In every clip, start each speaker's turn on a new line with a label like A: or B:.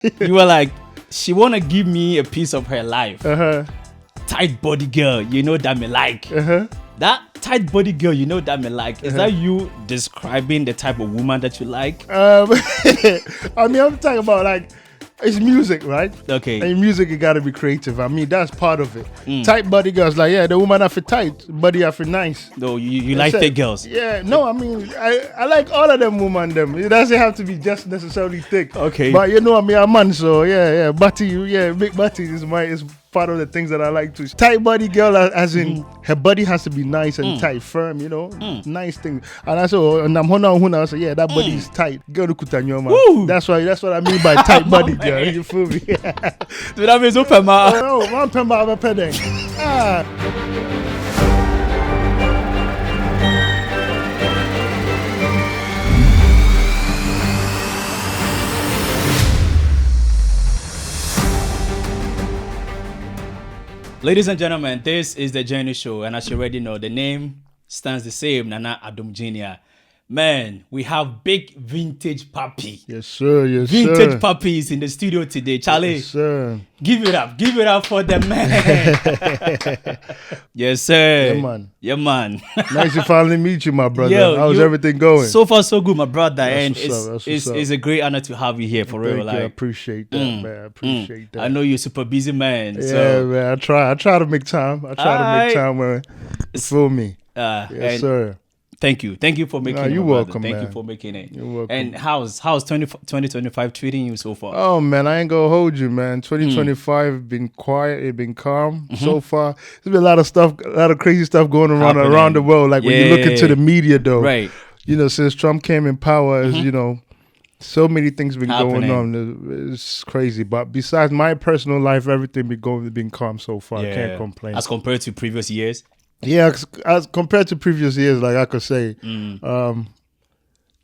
A: You were like, she wanna give me a piece of her life. Tight body girl, you know that me like. That tight body girl, you know that me like. Is that you describing the type of woman that you like?
B: I mean, I'm talking about like, it's music, right?
A: Okay.
B: And music, you gotta be creative. I mean, that's part of it. Tight body girls, like, yeah, the woman have for tight, body have for nice.
A: No, you like thick girls.
B: Yeah, no, I mean, I like all of them woman them. It doesn't have to be just necessarily thick.
A: Okay.
B: But you know, I mean, I'm a man, so yeah, big body is part of the things that I like to. Tight body girl, as in her body has to be nice and tight, firm, you know, nice thing. And I said, and I'm huna, so yeah, that body is tight. Girl, kutanyo man. That's what I mean by tight body girl. You feel me?
A: So that means open my.
B: Oh, one pen by pen.
A: Ladies and gentlemen, this is the Journey Show, and as you already know, the name stands the same, Nana Adom Jr. Man, we have big vintage Papi.
B: Yes, sir. Yes,
A: vintage
B: sir.
A: Papi is in the studio today. Charlie,
B: Yes, sir.
A: Give it up for the man. Yes, sir.
B: Yeah, man.
A: Yeah, man.
B: Nice to finally meet you, my brother.
A: Yo,
B: How's everything going?
A: So far, so good, my brother.
B: That's
A: And
B: what's up,
A: it's a great honor to have you here for real.
B: Thank you. I
A: Like,
B: appreciate that, man. I appreciate that.
A: I know you're a super busy man.
B: Yeah,
A: So,
B: man. I try to make time. I try to make time when you feel me. Yes, sir.
A: Thank you for making it.
B: You're welcome,
A: Thank
B: man.
A: you for making it.
B: You're welcome.
A: And how's 2025 treating you so far?
B: Oh, man, I ain't gonna hold you, man. 2025 been quiet, it been calm so far. There's been a lot of stuff, a lot of crazy stuff going around the world. Like when you look into the media, though,
A: right?
B: You know, since Trump came in power, you know, so many things been going on. It's crazy. But besides my personal life, everything been calm so far. I can't complain.
A: As compared to previous years.
B: Yeah, as compared to previous years, like I could say,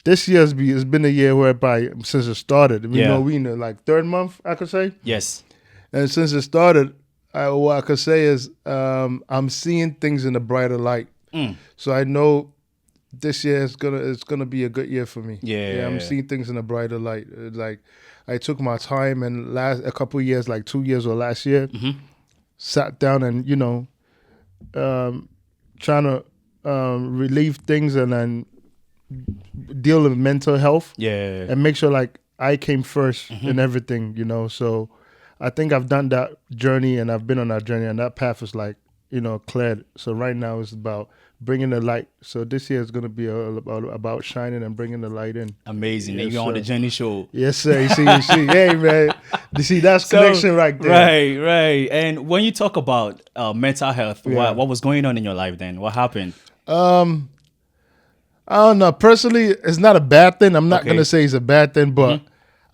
B: this year has been a year whereby since it started, we know like third month, I could say.
A: Yes.
B: And since it started, what I could say is I'm seeing things in a brighter light. So I know this year it's gonna be a good year for me. Yeah, I'm seeing things in a brighter light. Like I took my time and a couple of years, like 2 years or last year, sat down and trying to relieve things and then deal with mental health. And make sure like I came first in everything, you know. So I think I've done that journey and I've been on that journey and that path is like, cleared. So right now it's about bringing the light. So this year is going to be about shining and bringing the light in.
A: Amazing. And you're on the Journey Show.
B: Yes, sir. You see. Hey, man. You see, that's connection right there.
A: Right. And when you talk about mental health, what was going on in your life then? What happened?
B: I don't know. Personally, it's not a bad thing. I'm not going to say it's a bad thing, but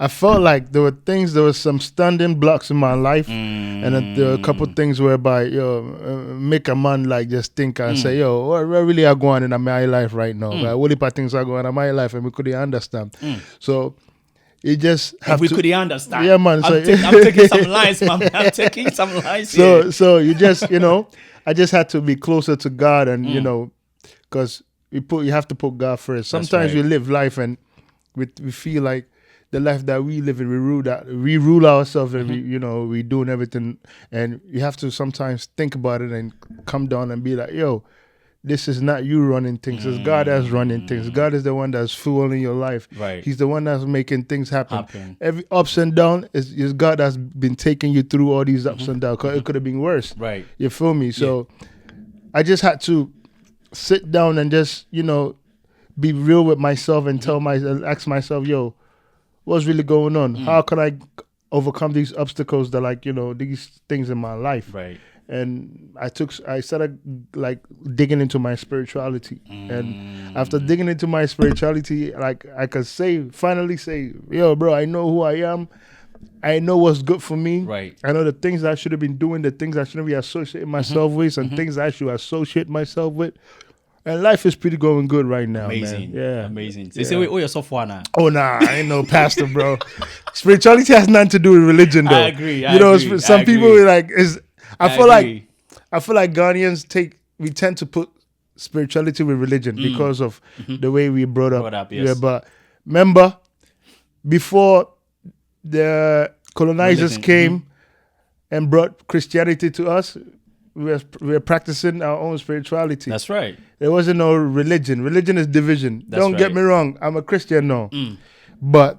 B: I felt like there were some standing blocks in my life, and there were a couple things whereby make a man like just think and say, what really are going on in my life right now? What things are going on in my life, and we couldn't understand. So you just have
A: we couldn't understand.
B: Yeah, man.
A: I'm taking some lines, man. I'm taking some lines.
B: So you just I just had to be closer to God, and because you have to put God first. Sometimes we live life and we feel like the life that we live in, we rule ourselves, and we doing everything, and you have to sometimes think about it and come down and be like, this is not you running things. It's God that's running things. God is the one that's fueling your life.
A: Right.
B: He's the one that's making things happen. Every ups and down is God that's been taking you through all these ups and downs. Cause it could have been worse.
A: Right.
B: You feel me? So I just had to sit down and just be real with myself and ask myself, what's really going on? How can I overcome these obstacles that these things in my life?
A: Right.
B: And I started like digging into my spirituality. And after digging into my spirituality, like I could finally say, bro, I know who I am. I know what's good for me.
A: Right.
B: I know the things I should have been doing, the things I shouldn't be associating myself with, and things I should associate myself with. And life is pretty going good right now,
A: amazing,
B: man. Yeah.
A: Amazing. They say, you're so far now.
B: Oh, nah, I ain't no pastor, bro. Spirituality has nothing to do with religion, though.
A: I agree. I agree.
B: Some people I feel like Ghanaians we tend to put spirituality with religion because of the way we brought up.
A: Yes.
B: Yeah, but remember, before the colonizers came and brought Christianity to us, we were practicing our own spirituality.
A: That's right.
B: There wasn't no religion. Religion is division. Don't get me wrong. I'm a Christian now. But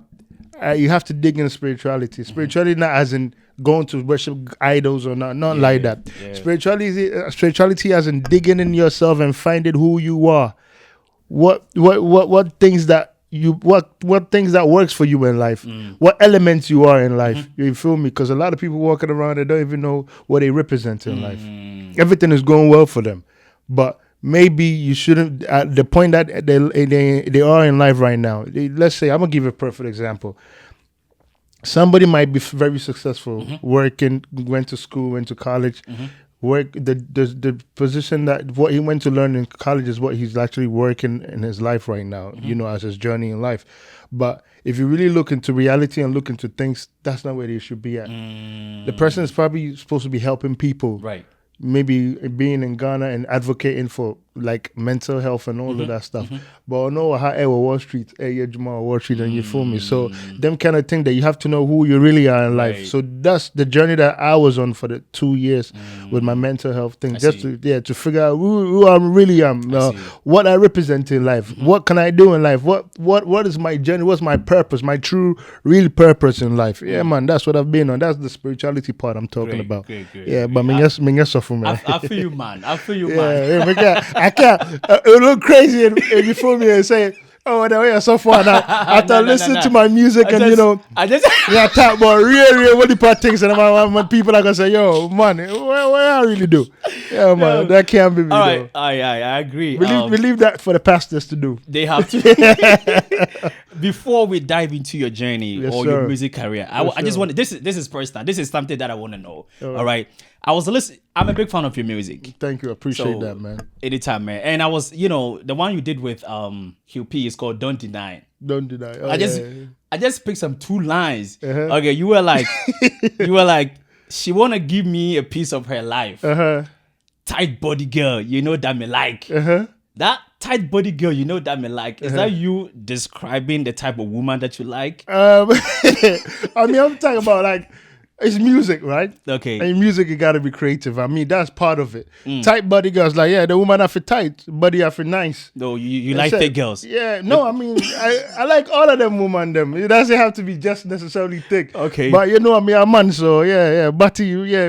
B: you have to dig in spirituality. Spirituality not as in going to worship idols or not like that. Yeah. Spirituality as in digging in yourself and finding who you are. What things that what things that works for you in life, what elements you are in life. You feel me? Because a lot of people walking around, they don't even know what they represent in life. Everything is going well for them, but maybe you shouldn't. At the point that they are in life right now, let's say, I'm gonna give you a perfect example. Somebody might be very successful, working, went to school, went to college. Work the position that what he went to learn in college is what he's actually working in his life right now, as his journey in life. But if you really look into reality and look into things, that's not where they should be at. The person is probably supposed to be helping people,
A: right?
B: Maybe being in Ghana and advocating for like mental health and all of that stuff. But I know how Wall Street, Wall Street, and you feel me. So them kind of thing that you have to know who you really are in life. So that's the journey that I was on for the 2 years with my mental health thing, to figure out who I really am, what I represent in life, what can I do in life, what is my journey, what's my purpose, my true real purpose in life. Yeah, man, that's what I've been on. That's the spirituality part I'm talking about.
A: Great.
B: Yeah, but
A: I feel you, man.
B: man. I can't. It would look crazy if you fool me and say, "Oh, the way you're so far now." After listening to my music I just talk about real what the part things, and my people are gonna say, "Yo, man, what I really do?" Yeah, man, that can't be me.
A: All right, I agree.
B: We leave that for the pastors to do.
A: They have to. Before we dive into your journey your music career, I just want this is personal. This is something that I want to know. All right. I'm a big fan of your music.
B: Thank you. Appreciate that, man.
A: Anytime, man. And I was, the one you did with Hugh P is called Don't Deny.
B: Don't Deny. Oh,
A: I just picked some 2 lines. Okay, you were like, she wanna give me a piece of her life. Tight body girl, that me like. That tight body girl, that me like. Is that you describing the type of woman that you like?
B: I mean, I'm talking about like, it's music, right?
A: Okay.
B: And music, you gotta be creative. I mean, that's part of it. Tight body girls, like, the woman I feel tight, body I feel nice.
A: No, you like thick girls.
B: Yeah, no, I mean, I like all of them women, them. It doesn't have to be just necessarily thick.
A: Okay.
B: But I'm a man, so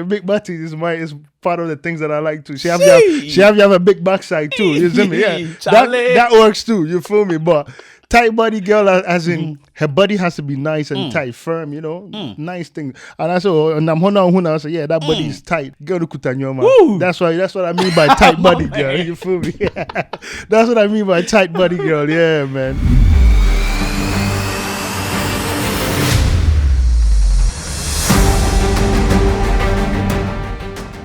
B: big body is part of the things that I like too. She have a big backside too. You see me? Yeah. That works too. You feel me? But tight body girl, as in her body has to be nice and tight, firm, nice thing. And I said, I said, yeah, that body is tight. Girl, man. That's what I mean by tight body girl. You feel me? That's what I mean by tight body girl. Yeah, man.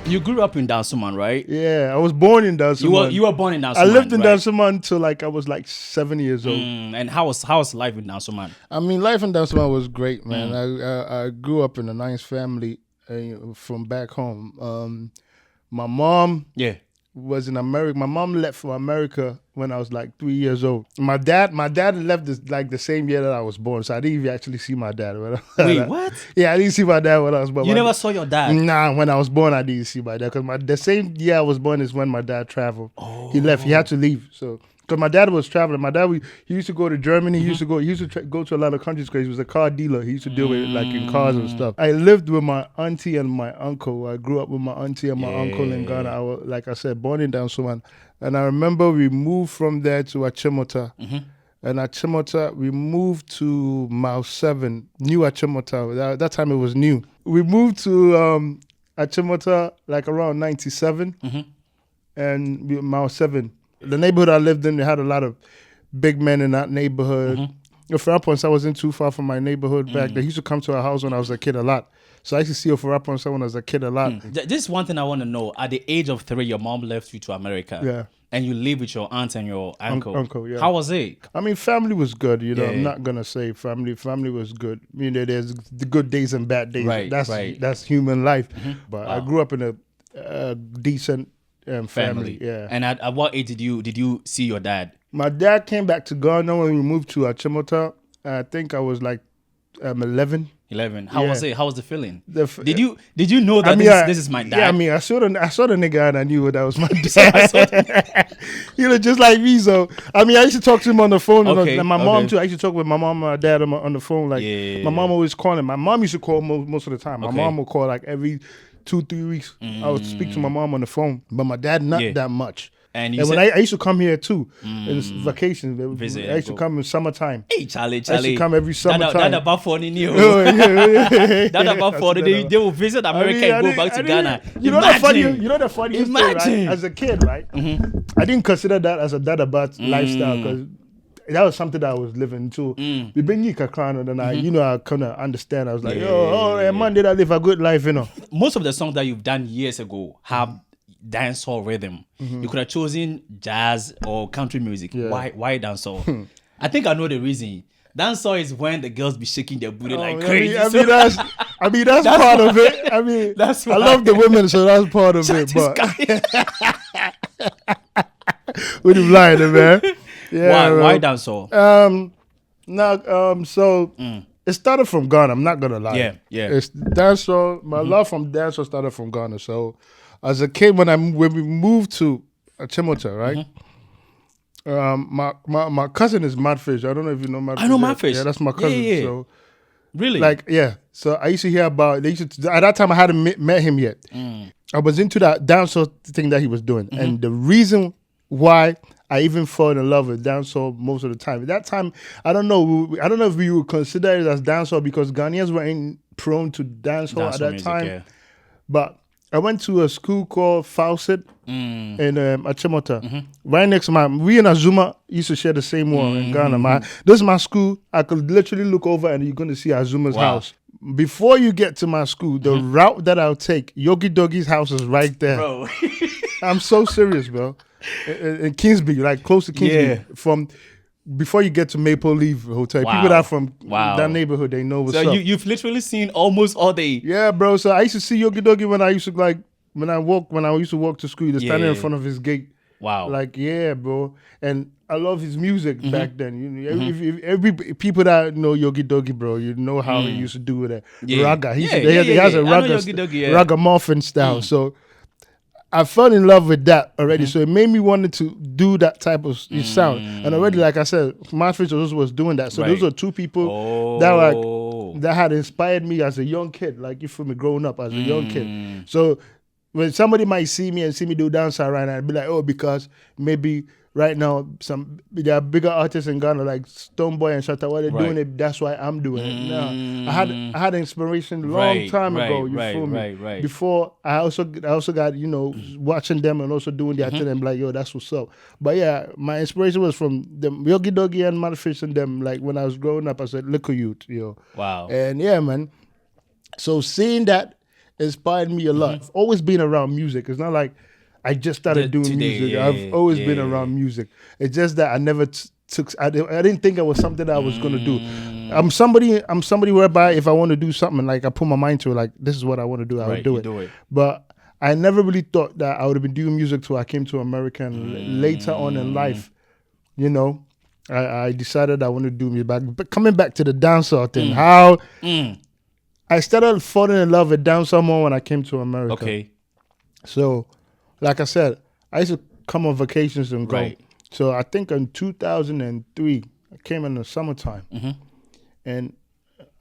A: You grew up in Dansuman, right?
B: Yeah, I was born in Dansuman.
A: You were born in Dansuman. I
B: lived in Dansuman till I was 7 years old.
A: And how was life in Dansuman?
B: I mean, life in Dansuman was great, man. I grew up in a nice family from back home. My mom was in America. My mom left for America when I was 3 years old. My dad left the same year that I was born, so I didn't even actually see my dad.
A: Wait, what?
B: Yeah, I didn't see my dad when I was born.
A: You never saw your dad?
B: Nah, when I was born, I didn't see my dad because the same year I was born is when my dad traveled. He left. He had to leave. So because my dad was traveling. My dad he used to go to Germany. He used to go to a lot of countries because he was a car dealer. He used to deal with in cars and stuff. I lived with my auntie and my uncle. I grew up with my auntie and my uncle in Ghana. I was, like I said, born in Dansuman. And I remember we moved from there to Achimota. And Achimota, we moved to Mile 7, new Achimota. That time it was new. We moved to Achimota around 97 and Mile 7. The neighborhood I lived in, they had a lot of big men in that neighborhood. Ofaraponsa wasn't too far from my neighborhood back there. He used to come to our house when I was a kid a lot. So I used to see Ofaraponsa when I was a kid a lot.
A: This is one thing I want to know. At the age of 3, your mom left you to America.
B: Yeah.
A: And you live with your aunt and your uncle.
B: Uncle, yeah.
A: How was it?
B: I mean, family was good, I'm not going to say family. Family was good. There's the good days and bad days.
A: Right,
B: that's human life. But I grew up in a decent family. Yeah.
A: And at what age did you see your dad?
B: My dad came back to Ghana when we moved to Achimota. I think I was 11.
A: 11. How was it? How was the feeling?
B: The
A: Did you know that this is my dad?
B: Yeah, I mean, I saw the nigga and I knew that was my dad. He looked just like me. So I mean, I used to talk to him on the phone. And my mom too. I used to talk with my mom and my dad on the phone. Like my mom always calling. My mom used to call most of the time. My mom would call like every 2-3 weeks. I would speak to my mom on the phone, but my dad not that much. And when I used to come here too, in vacation, I used to come in summertime.
A: Hey, Charlie.
B: I used to come every summertime.
A: That about for That about for they will visit America and go back to Ghana.
B: You know the funniest thing, right? As a kid, right? I didn't consider that as a dadabat lifestyle because that was something that I was living too. We bring you Kakrano, and I kind of understand. I was like, man, did I live a good life,
A: Most of the songs that you've done years ago have dancehall rhythm. You could have chosen jazz or country music. Why dancehall? I think I know the reason. Dancehall is when the girls be shaking their booty like crazy.
B: I mean that's part of it. I mean, I love the women, so that's part of it. But what are you lying, man? Yeah,
A: why dancehall?
B: So it started from Ghana. I'm not gonna lie.
A: Yeah.
B: It's dancehall. My love from dancehall started from Ghana. So as a kid, when we moved to Chimota, right? My cousin is Madfish. I don't know if you know Madfish.
A: I know Madfish.
B: Yeah, that's my cousin.
A: Yeah.
B: So
A: really,
B: So I used to hear about. At that time, I hadn't met him yet. I was into that dancehall thing that he was doing, and the reason why I even fall in love with dancehall most of the time. At that time, I don't know if we would consider it as dancehall because Ghanaians weren't prone to dancehall at that music, time. But I went to a school called Fawcett in Achimota. Right next to we in Azuma used to share the same wall in Ghana. This is my school. I could literally look over and you're going to see Azuma's house. Before you get to my school, the route that I'll take, Yogi Doggy's house is right there. Bro. I'm so serious, bro. In Kingsby, like close to Kingsby. From before you get to Maple Leaf Hotel. People that are from that neighborhood, they know what's up. So
A: you've literally seen almost all day.
B: Yeah, bro. So I used to see Yogi Doggy when I used to walk to school, just standing in front of his gate.
A: Wow.
B: Like, yeah, bro. And I love his music back then. Every people that know Yogi Doggy, bro, you know how he used to do it. Raga. He has a raga muffin style. So I fell in love with that already, so it made me wanted to do that type of sound. And already, like I said, Master was doing that. So those are two people that had inspired me as a young kid, like you feel me, growing up as a young kid. So when somebody might see me do dancehall right now, I'd be like, oh, because maybe right now there are bigger artists in Ghana like Stonebwoy and Shatta. What they're doing it, that's why I'm doing it. Now I had inspiration a long time ago. You feel me? Right. Before I also got watching them and also doing their thing and like, yo, that's what's up. But yeah, my inspiration was from them Yogi Doggy and Madfish and them. Like when I was growing up, I said, look at you, yo.
A: Wow.
B: And yeah, man. So seeing that inspired me a lot. I've always been around music. It's not like I just started doing music. I've always been around music. It's just that I never I didn't think it was something that I was going to do. I'm somebody whereby if I want to do something, like I put my mind to it, like this is what I want to do, I would do it. But I never really thought that I would have been doing music till I came to America. And later on in life, I decided I wanted to do music. But coming back to the dancehall thing, how I started falling in love with dancehall more when I came to America.
A: Okay.
B: So, like I said, I used to come on vacations and go. Right. So I think in 2003, I came in the summertime, and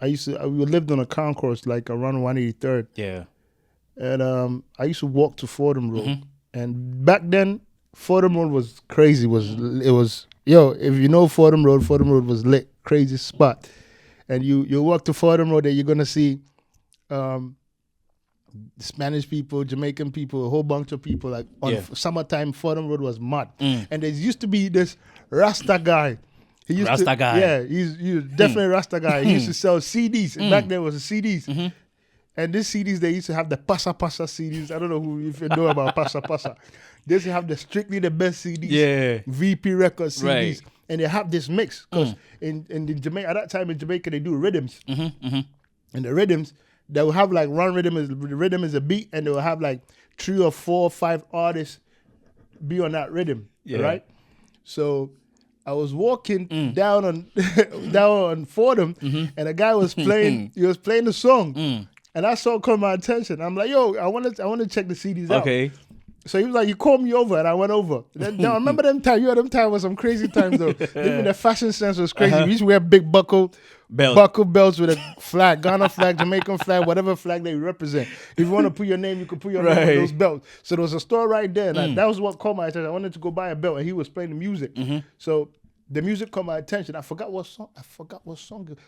B: we lived on a concourse like around 183rd.
A: Yeah.
B: And I used to walk to Fordham Road, and back then Fordham Road was crazy. If you know Fordham Road was lit, crazy spot. And you walk to Fordham Road, and you're gonna see Spanish people, Jamaican people, a whole bunch of people. Like on summertime, Fordham Road was mud. And there used to be this Rasta guy. He's definitely a Rasta guy. He used to sell CDs. Back then it was CDs. And these CDs, they used to have the Pasa Pasa CDs. I don't know if you know about Pasa Pasa. They used to have the Strictly the Best CDs. Yeah. VP Records CDs. Right. And they have this mix. Because in Jamaica, at that time in Jamaica, they do rhythms. And the rhythms, they will have like one rhythm is a beat, and they will have like 3 or 4 or 5 artists be on that rhythm. Right? So I was walking down on Fordham, and a guy was playing. He was playing the song, and that song caught my attention. I'm like, yo, I want to check the CDs out.
A: Okay.
B: So he was like, you called me over, and I went over. Then I remember them time. Them time was some crazy times though. Even the fashion sense was crazy. We used to wear big buckle belts with a flag, Ghana flag, Jamaican flag, whatever flag they represent. If you want to put your name, you could put your name on those belts. So there was a store right there, and that was what caught my attention. I wanted to go buy a belt, and he was playing the music. So the music caught my attention. I forgot what song it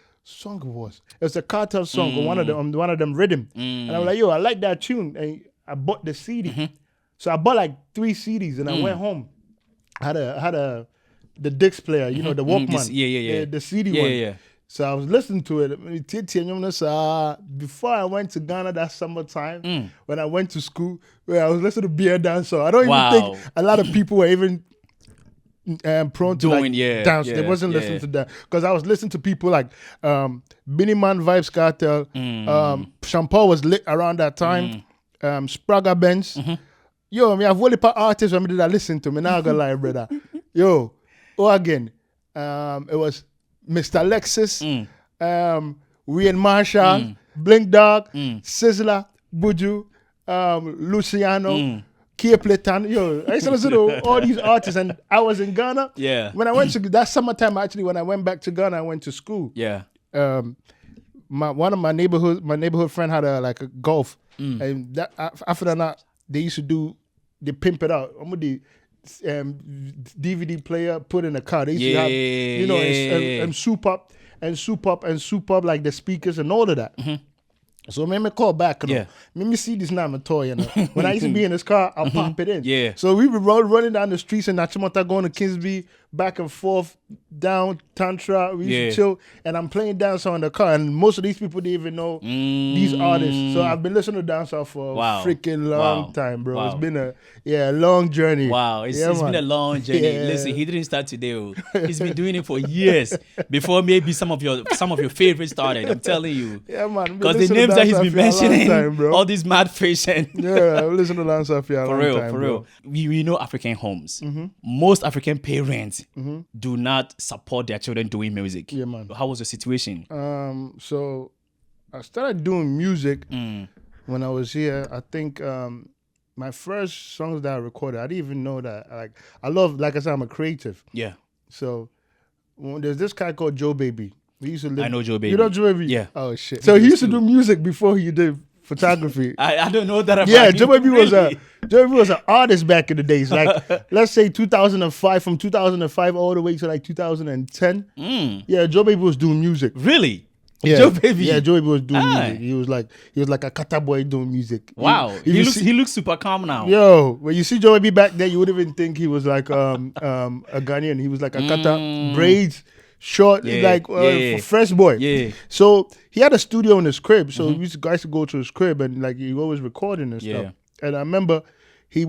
B: was. It was a Cartel song on one of them rhythm. And I was like, yo, I like that tune. And I bought the CD. So I bought like 3 CDs, and I went home. I had the Dix player, the Walkman. The CD one. Yeah. So I was listening to it. Before I went to Ghana that summertime, when I went to school, where I was listening to Beer Dancehall. I don't even think a lot of people were even prone to dance. They wasn't listening to that. Because I was listening to people like Binnie Man Vibes Cartel. Shampoo was lit around that time. Spraga Benz. Yo, I've only put artists that I listen to. Now I got lie, brother. Yo, again, it was Mr. Lexus, Wayne Marshall, Blink Dog, Sizzler, Buju, Luciano, Kia Platan. Yo, I used to listen to all these artists, and I was in Ghana. Yeah. When I went to that summertime, actually, when I went back to Ghana, I went to school. Yeah. One of my neighborhood friend had a golf, and after that, they used to they pimp it out. I'm with the DVD player put in a car. They used to have, and soup up like the speakers and all of that. So let me call back. Let me see this now, my toy. When I used to be in this car, I'll pop it in. Yeah. So we were running down the streets in Nachimota, going to Kingsby, back and forth, down Tantra. We used to chill, and I'm playing dancehall in the car. And most of these people didn't even know these artists. So I've been listening to dancehall for a freaking long time, bro. It's been a long journey. Wow, it's been a long journey. Listen, he didn't start today. He's been doing it for years before maybe some of your favorite started. I'm telling you. Yeah, man. Because the names that he's been mentioning, all these mad fish and I listen to dancehall for a long time. For real.
A: We know African homes. Most African parents do not support their children doing music. Yeah, man. How was the situation?
B: So I started doing music when I was here. I think my first songs that I recorded, I didn't even know that. Like I said, I'm a creative. Yeah. So there's this guy called Joe Baby. He used to live.
A: I know Joe Baby.
B: You know Joe Baby?
A: Yeah.
B: Oh shit. So he used to do music before he did photography.
A: I don't know that about
B: him. Joe Baby was an artist back in the days. Like let's say 2005, from 2005 all the way to like 2010. Yeah, Joe Baby was doing music.
A: Really?
B: Yeah.
A: Joe Baby.
B: Yeah, Joe Baby was doing music. He was like a kata boy doing music.
A: Wow. He looks super calm now.
B: Yo, when you see Joe Baby back there, you would even think he was like a Ghanaian. He was like a kata braids. Short, fresh boy. Yeah. So he had a studio in his crib. So we used to go to his crib, and like he always recording and stuff. And I remember he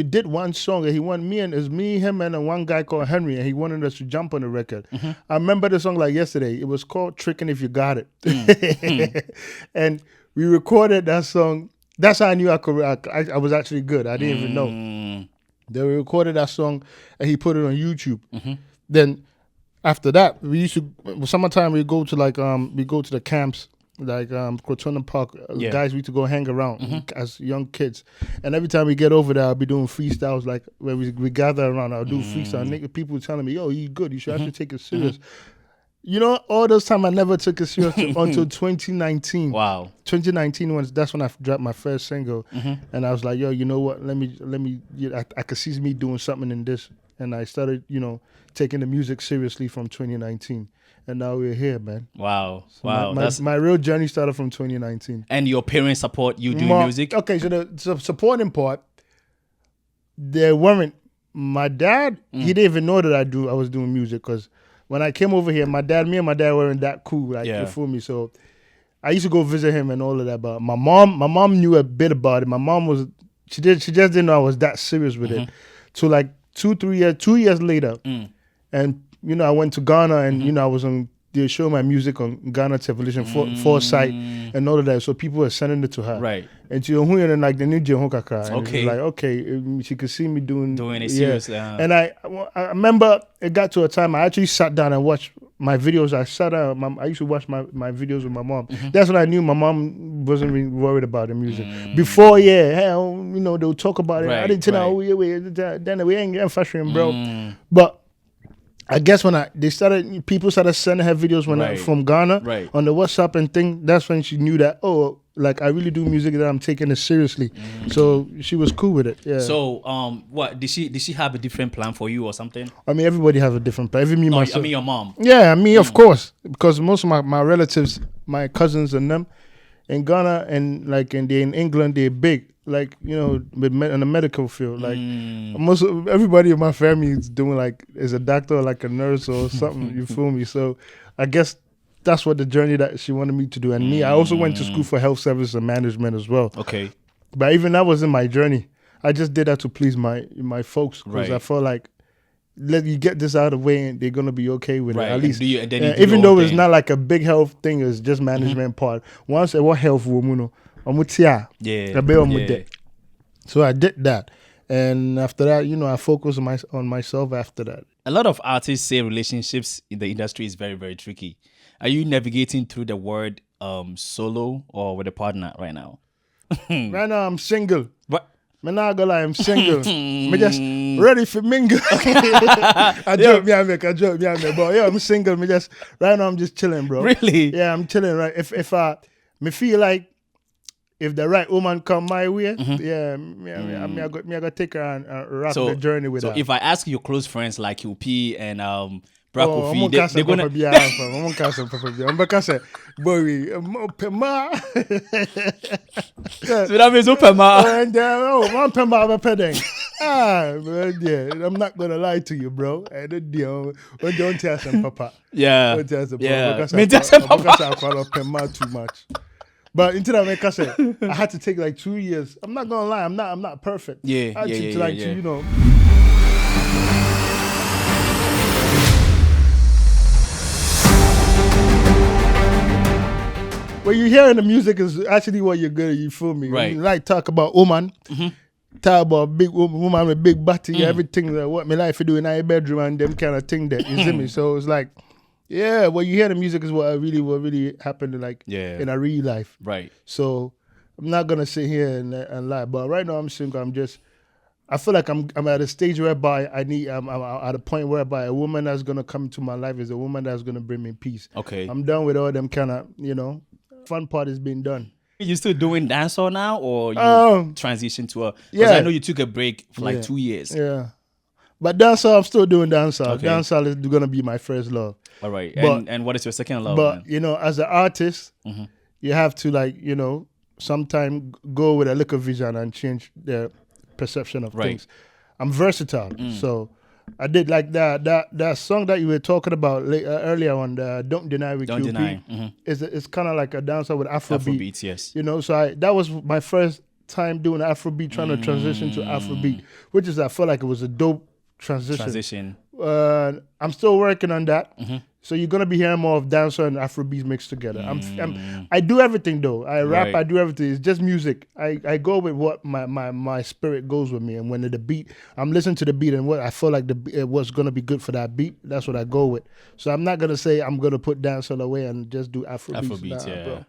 B: did one song, and he wanted me, him, and one guy called Henry, and he wanted us to jump on the record. I remember the song like yesterday. It was called "Trickin' If You Got It," and we recorded that song. That's how I knew I was actually good. I didn't even know. Then we recorded that song, and he put it on YouTube. Then after that, we used to summertime. We go to the camps, like Crotona Park. Guys, we used to go hang around as young kids. And every time we get over there, I'll be doing freestyles, like where we gather around. I'll do freestyle. People were telling me, "Yo, you good? You should actually take it serious." You know, all those time I never took it serious until 2019. Wow. 2019 that's when I dropped my first single, and I was like, "Yo, you know what? Let me. I could see me doing something in this." And I started, taking the music seriously from 2019. And now we're here, man.
A: Wow.
B: So wow. My real journey started from 2019.
A: And your parents support you doing music?
B: Okay, so the supporting part, they weren't. My dad, he didn't even know that I was doing music, because when I came over here, me and my dad weren't that cool, you feel me? So I used to go visit him and all of that. But my mom knew a bit about it. My mom she just didn't know I was that serious with it. So like 2 years later, and I went to Ghana, and I was on they show my music on Ghana television, Foresight, and all of that. So people were sending it to her.
A: Right.
B: And she and like the new Kakra. And
A: Okay.
B: it was like, okay, she could see me doing
A: it seriously.
B: And I remember it got to a time I actually sat down and watched my videos. I used to watch my videos with my mom. That's when I knew my mom wasn't really worried about the music. Before, they'll talk about it.
A: Right,
B: I didn't tell then we ain't getting fashion, bro. But I guess when people started sending her videos from Ghana on the WhatsApp and thing. That's when she knew that like I really do music, that I'm taking it seriously. So she was cool with it. Yeah.
A: So what did she have a different plan for you or something?
B: I mean, everybody has a different plan.
A: I mean your mom.
B: Yeah, me of course, because most of my relatives, my cousins and them in Ghana and like in England, they're big. Like, in the medical field, like most of everybody in my family is a doctor or like a nurse or something. You feel me? So I guess that's what the journey that she wanted me to do. And me, I also went to school for health service and management as well.
A: Okay.
B: But even that wasn't my journey. I just did that to please my folks, because I felt like, let you get this out of the way and they're gonna be okay with it at least. Even though it's not like a big health thing, it's just management part. Once what health woman. So I did that, and after that, I focused on myself. After that,
A: a lot of artists say relationships in the industry is very, very tricky. Are you navigating through the word solo or with a partner right now?
B: Right now, I'm single.
A: What?
B: I'm not gonna lie, I'm single. I'm just ready for mingle. I joke, but yeah, I'm single. Right now, I'm just chilling, bro.
A: Really?
B: Yeah, I'm chilling. Right, if I feel like, if the right woman come my way, I gotta take her and rock the journey with her.
A: So if I ask your close friends like UP and Brakofi, they're gonna.
B: I'm gonna say, boy,
A: so that means open my.
B: I'm not gonna lie to you, bro. Don't tell some papa.
A: Yeah.
B: Don't tell some
A: papa.
B: Because I too much. But until I make I had to take like 2 years. I'm not gonna lie, I'm not perfect.
A: Yeah.
B: What you hear in the music is actually what you're good at, you feel me?
A: Right.
B: You like talk about woman, talk about big woman with big body, everything that what my life do in our bedroom and them kind of thing that, you see me? So it's like, yeah, what you hear in the music is what really happened in a real life.
A: Right.
B: So I'm not gonna sit here and lie. But right now I'm single. I feel like I'm at a stage whereby I'm at a point whereby a woman that's gonna come into my life is a woman that's gonna bring me peace.
A: Okay.
B: I'm done with all them kind of, fun part is being done.
A: You still doing dancehall now, or you transitioned to because I know you took a break for like 2 years.
B: Yeah. But dancehall, I'm still doing dancehall.
A: Okay.
B: Dancehall is gonna be my first love.
A: All right.
B: But,
A: and what is your second love?
B: But
A: man?
B: as an artist, you have to sometimes go with a little vision and change the perception of things. I'm versatile, so I did like that song that you were talking about earlier on. The Don't Deny with
A: Don't
B: QP.
A: Deny.
B: It's kind of like a dancer with Afrobeat.
A: Afrobeats, yes.
B: So that was my first time doing Afrobeat, trying to transition to Afrobeat, which is I felt like it was a dope transition. I'm still working on that. So you're gonna be hearing more of dancehall and Afrobeats mixed together. I do everything though. I rap, I do everything. It's just music. I go with what my spirit goes with me, and when the beat, I'm listening to the beat and what I feel like what's gonna be good for that beat. That's what I go with. So I'm not gonna say I'm gonna put dancehall away and just do Afrobeats.
A: Yeah.
B: Bro.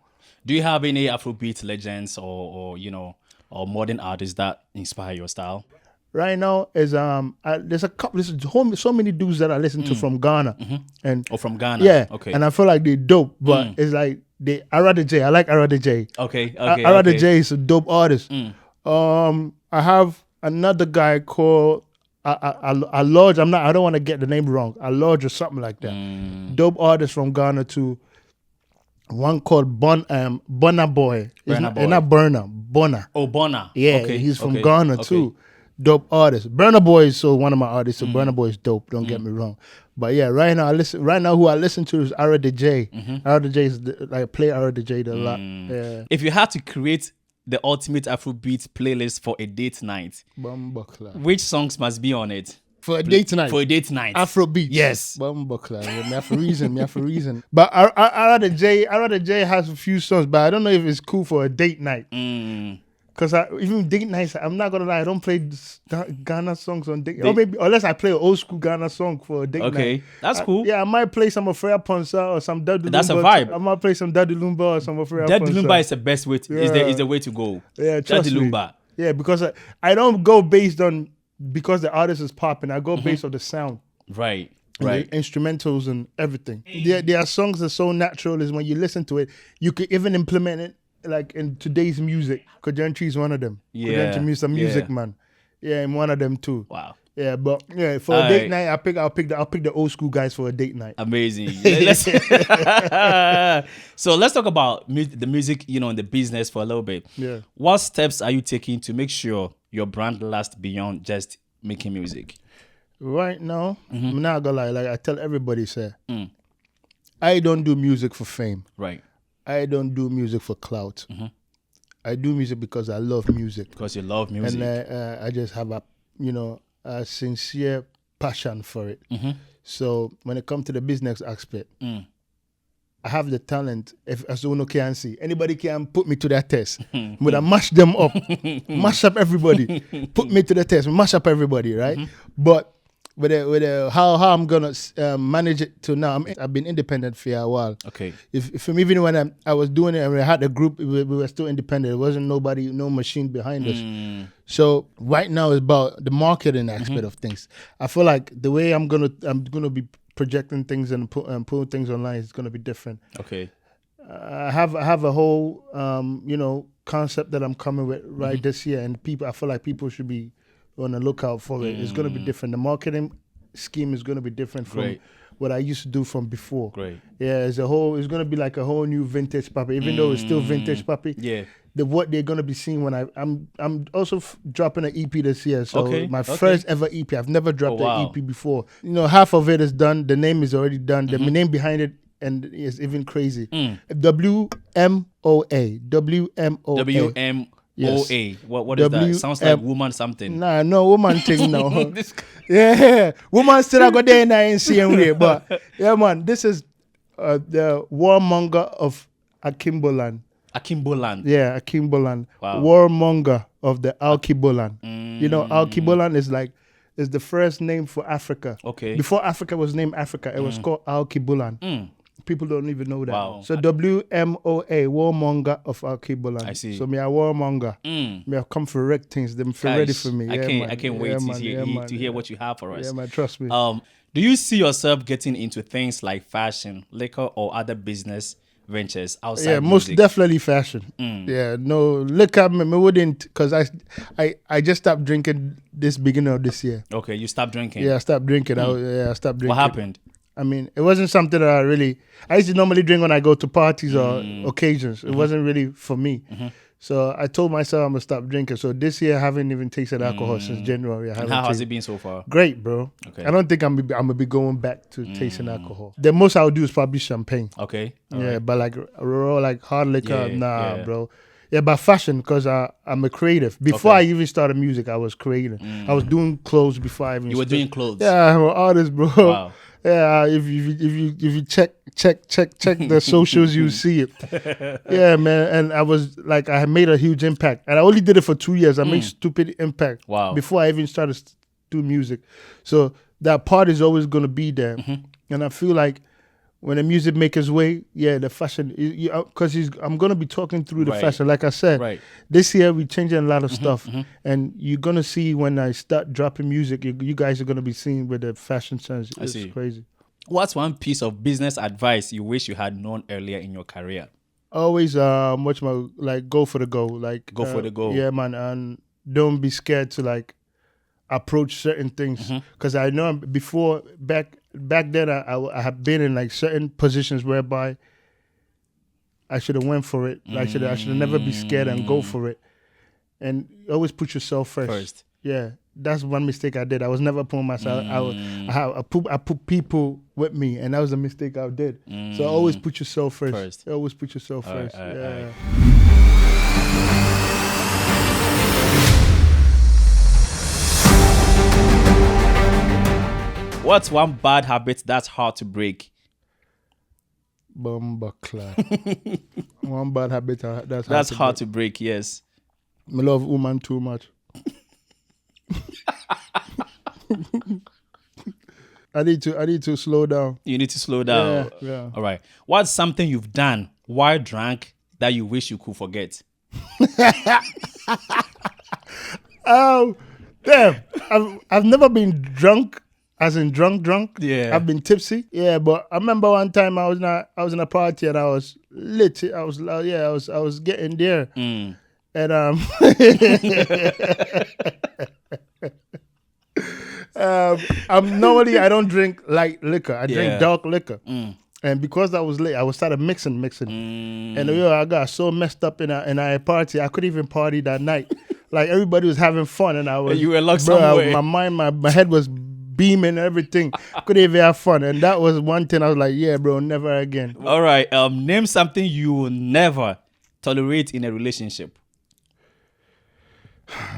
A: Do you have any Afrobeat legends or modern artists that inspire your style?
B: Right now is there's so many dudes that I listen to from Ghana and
A: from Ghana.
B: Yeah,
A: okay.
B: And I feel like they're dope, but it's like Arada J. I like Arada J.
A: Okay.
B: Arada J is a dope artist. I have another guy called Aloj. I don't want to get the name wrong. Aloj or something like that. Dope artist from Ghana too. One called Burna Boy. Not Burna. Bonner.
A: Oh, Bonner.
B: Yeah,
A: okay.
B: He's from Ghana too. Dope artist. Burna Boy is one of my artists. So Burna Boy is dope. Don't get me wrong. But yeah, right now who I listen to is Arada J. Arada J is play Arada J a lot. Yeah.
A: If you had to create the ultimate Afrobeat playlist for a date night, which songs must be on it?
B: For a date tonight.
A: For a date tonight.
B: Afro beats.
A: Yes.
B: Bumbleclad. Me have a reason. But I rather Jay has a few songs, but I don't know if it's cool for a date night. Because even date nights, I'm not gonna lie, I don't play Ghana songs on date. Or maybe unless I play an old school Ghana song for a date night.
A: Okay, that's cool.
B: I might play some of Freya Ponsa or some Daddy Lumba.
A: That's a vibe.
B: I might play some Daddy Lumba or some of Freya Ponsa.
A: Daddy Lumba is the best way. Is the way to go.
B: Yeah,
A: Daddy Lumba.
B: Yeah, because I don't go based on because the artist is popping. I go based on the sound.
A: Right.
B: The instrumentals and everything. There are songs that are so natural is when you listen to it, you could even implement it like in today's music. Kojantri is one of them.
A: Yeah.
B: Kojantri is a music man. Yeah, and one of them too.
A: Wow.
B: Yeah, but for a date night, I'll pick the old school guys for a date night.
A: Amazing. So let's talk about the music, and the business for a little bit.
B: Yeah.
A: What steps are you taking to make sure your brand lasts beyond just making music?
B: Right now, I'm not gonna lie. Like I tell everybody, I don't do music for fame.
A: Right.
B: I don't do music for clout. I do music because I love music.
A: Because you love music.
B: And I just have a sincere passion for it. So when it comes to the business aspect, I have the talent. If as one can see, anybody can put me to that test. But I mash them up, mash up everybody. Put me to the test, mash up everybody, right? But with how I'm gonna manage it to now, I've been independent for a while.
A: Okay.
B: Even when I was doing it and we had a group, we were still independent. It wasn't nobody, no machine behind us. So right now it's about the marketing aspect of things. I feel like the way I'm gonna be projecting things and putting things online is gonna be different.
A: Okay.
B: I have a whole concept that I'm coming with this year, and I feel like people should be on the lookout for it. It's going to be different. The marketing scheme is going to be different from what I used to do from before.
A: Great.
B: Yeah, it's going to be like a whole new vintage Papi, even though it's still vintage Papi.
A: Yeah.
B: What they're going to be seeing when I'm also dropping an EP this year. So my
A: Okay.
B: first ever EP. I've never dropped an EP before. Half of it is done. The name is already done. The name behind it and it's even crazy. WMOA. Yes.
A: OA. What is that? Sounds like woman something.
B: Nah, no woman thing now. Yeah, woman still I go there and I ain't seeing way. But yeah, man, this is the warmonger of Akimboland.
A: Akimboland.
B: Yeah, Akimboland.
A: Wow.
B: Warmonger of the Alkebulan. Alkebulan is the first name for Africa.
A: Okay.
B: Before Africa was named Africa, it was called Alkebulan. People don't even know that.
A: Wow.
B: So WMOA, warmonger of Alkebulan.
A: I see.
B: So me a warmonger. Me I come for wreck things. Them for ready for me.
A: I can't wait to hear what you have for us.
B: Yeah, man, trust me.
A: Do you see yourself getting into things like fashion, liquor, or other business ventures outside?
B: Yeah, most definitely fashion. Yeah, no liquor. Me wouldn't, because I just stopped drinking this beginning of this year.
A: Okay, you stopped drinking.
B: Yeah, I stopped drinking. I stopped drinking.
A: What happened?
B: I mean, it wasn't something that I used to normally drink when I go to parties or occasions. It wasn't really for me. So I told myself I'm going to stop drinking. So this year I haven't even tasted alcohol since January.
A: And how has it been so far?
B: Great, bro.
A: Okay.
B: I don't think I'm going to be going back to tasting alcohol. The most I'll do is probably champagne.
A: Okay.
B: But like raw, like hard liquor, bro. Yeah, but fashion, because I'm a creative. Before I even started music, I was creating. I was doing clothes before I even
A: You were doing clothes?
B: Yeah, I'm an artist, bro.
A: Wow.
B: Yeah, if you check the socials, you see it. Yeah, man. And I was like, I made a huge impact, and I only did it for 2 years. I made stupid impact.
A: Wow.
B: Before I even started to do music, so that part is always gonna be there. And I feel like when the music makes its way, the fashion, because I'm gonna be talking through the fashion. Like I said, this year we changing a lot of stuff, and you're gonna see when I start dropping music, you guys are gonna be seeing with the fashion sense. It's crazy.
A: What's one piece of business advice you wish you had known earlier in your career?
B: Always, go for the goal.
A: Go for the goal.
B: Yeah, man, and don't be scared to approach certain things, because I know before back then I have been in certain positions whereby I should have went for it. I should have never be scared and go for it, and always put yourself first. Yeah, that's one mistake I did. I was never putting myself. I put people with me, and that was a mistake I did. So always put yourself first. Always put yourself first.
A: What's one bad habit that's hard to break?
B: Bumba clad. One bad habit
A: that's hard to break. Yes.
B: I love woman too much. I need to slow down.
A: You need to slow down.
B: Yeah.
A: All right. What's something you've done while drunk that you wish you could forget?
B: Oh, damn. I've never been drunk, as in drunk.
A: Yeah.
B: I've been tipsy. Yeah, but I remember one time I was in a party and I was lit. I was getting there.
A: Mm.
B: And normally I don't drink light liquor. I drink dark liquor.
A: Mm.
B: And because I was late, I started mixing. And I got so messed up in a party, I couldn't even party that night. Like everybody was having fun, and I was.
A: You were locked somewhere.
B: My mind, my head was beaming and everything. Couldn't even have fun, and that was one thing I was like, yeah, bro, never again.
A: All right. Name something you will never tolerate in a relationship.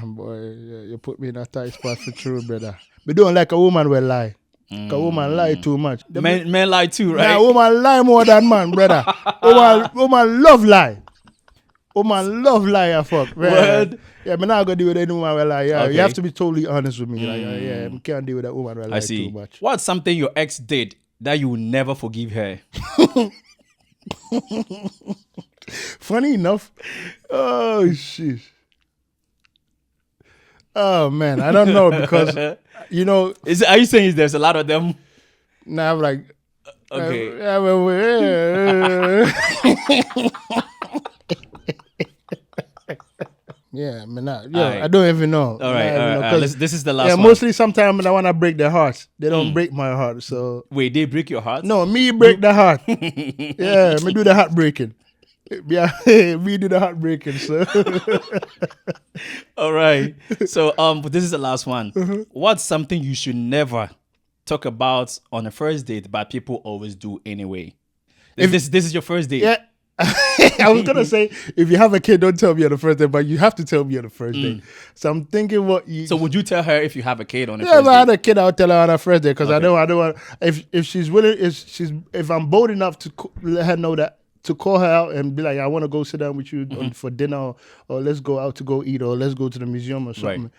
B: Boy, you put me in a tight spot for true, brother. We don't like a woman will lie. A woman lie too much.
A: Men lie too, right?
B: Nah, woman lie more than man, brother. woman love lie. Woman love lie, I fuck.
A: Word.
B: Yeah, but not gonna deal with any woman will lie. Yeah,
A: Okay.
B: you have to be totally honest with me. Like, I can't deal with that woman will lie too much.
A: What's something your ex did that you will never forgive her?
B: Funny enough, oh shit. Oh man, I don't know because
A: Are you saying there's a lot of them?
B: Nah, I'm like,
A: okay.
B: Yeah, man. I don't even know.
A: All right. This is the last one.
B: Mostly sometimes I want to break their hearts. They don't break my heart. So
A: wait, they break your heart?
B: No, me break the heart. Yeah, me do the heart breaking. Yeah, me do the heart breaking. So
A: all right. So this is the last one. What's something you should never talk about on a first date, but people always do anyway? This is your first date.
B: Yeah. I was gonna say, if you have a kid, don't tell me on the first day, but you have to tell me on the first day. So I'm thinking, So would you tell her if you have a kid on the first date?
A: If
B: I had a kid, I'll tell her on the first day because I don't want. If she's willing, if I'm bold enough to let her know that, to call her out and be like, I want to go sit down with you for dinner, or let's go out to go eat, or let's go to the museum or something. Right.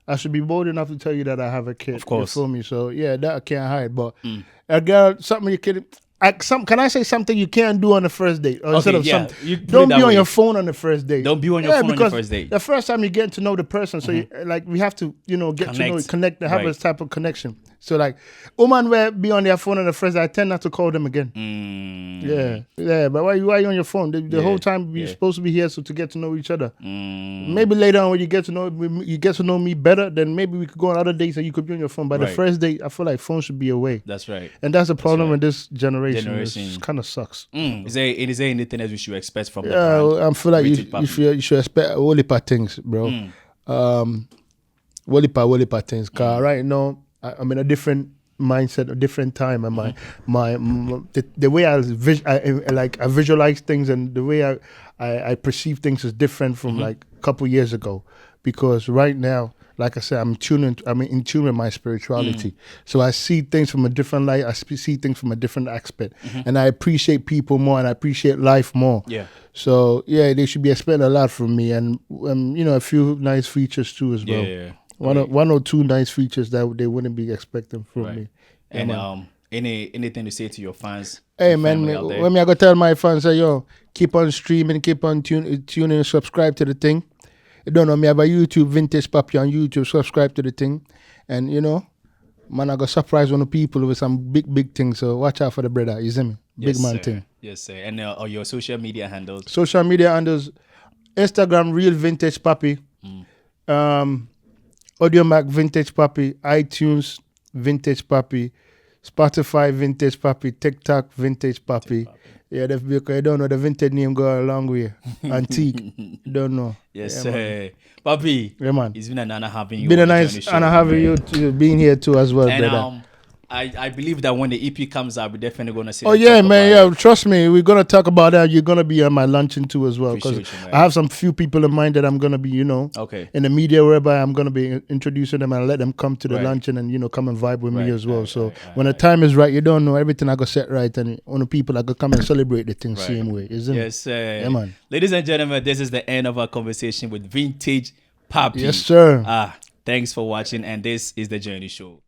B: I should be bold enough to tell you that I have a kid.
A: Of course.
B: You feel me? So yeah, that I can't hide. But a girl, something you can. Can I say something you can't do on the first date? Or instead of something, don't be on your phone on the first date.
A: Don't be on your phone on the first date.
B: The first time you get to know the person, so we have to, get to know, connect, have a type of connection. So like, women will be on their phone on the first day. I tend not to call them again. Yeah. But why are you on your phone? The whole time you're supposed to be here, so to get to know each other. Maybe later on when you get to know me better, then maybe we could go on other dates and you could be on your phone. But the first date, I feel like phone should be away.
A: That's right.
B: And that's the problem with this generation. It kind of sucks.
A: Is there anything else we should expect from the
B: brand? I feel like you should expect a whole heap of things, bro. Whole heap of things. Cause right now I'm in a different mindset, a different time, and the way I visualize things and the way I perceive things is different from like a couple years ago. Because right now, like I said, I'm in tune with my spirituality. So I see things from a different light. I see things from a different aspect. And I appreciate people more and I appreciate life more.
A: Yeah.
B: So, yeah, they should be expecting a lot from me. And, a few nice features too as well.
A: Yeah.
B: One or two nice features that they wouldn't be expecting from me.
A: And anything to say to your fans?
B: Hey, man, when I go tell my fans, say, yo, keep on streaming, keep on tuning, subscribe to the thing. You don't know me, I have a YouTube, Vintage Papi on YouTube. Subscribe to the thing. And, man, I got surprise on the people with some big things. So watch out for the brother. You see me? Big man thing.
A: Yes, sir. And your social media handles?
B: Social media handles, Instagram, Real Vintage Papi. Audiomack, Vintage Papi. iTunes, Vintage Papi. Spotify, Vintage Papi. TikTok, Vintage Papi. Yeah, because I don't know, the vintage name go a long way. Antique. Don't know.
A: Yes, sir. Papi.
B: Yeah, man.
A: It's been an honor having you.
B: Been a nice honor having you being here too as well, brother.
A: I believe that when the EP comes out, we're definitely gonna see.
B: Oh yeah, man, yeah. Trust me, we're gonna talk about that. You're gonna be on my luncheon too as well, because I have some few people in mind that I'm gonna be, in the media whereby I'm gonna be introducing them and let them come to the luncheon and come and vibe with me as well. So when the time is right, you don't know everything I got set right, and on the people I could come and celebrate the thing same way, isn't it?
A: Yes, sir.
B: Yeah, man.
A: Ladies and gentlemen, this is the end of our conversation with Vintage Papi.
B: Yes, sir.
A: Thanks for watching, and this is the Journey Show.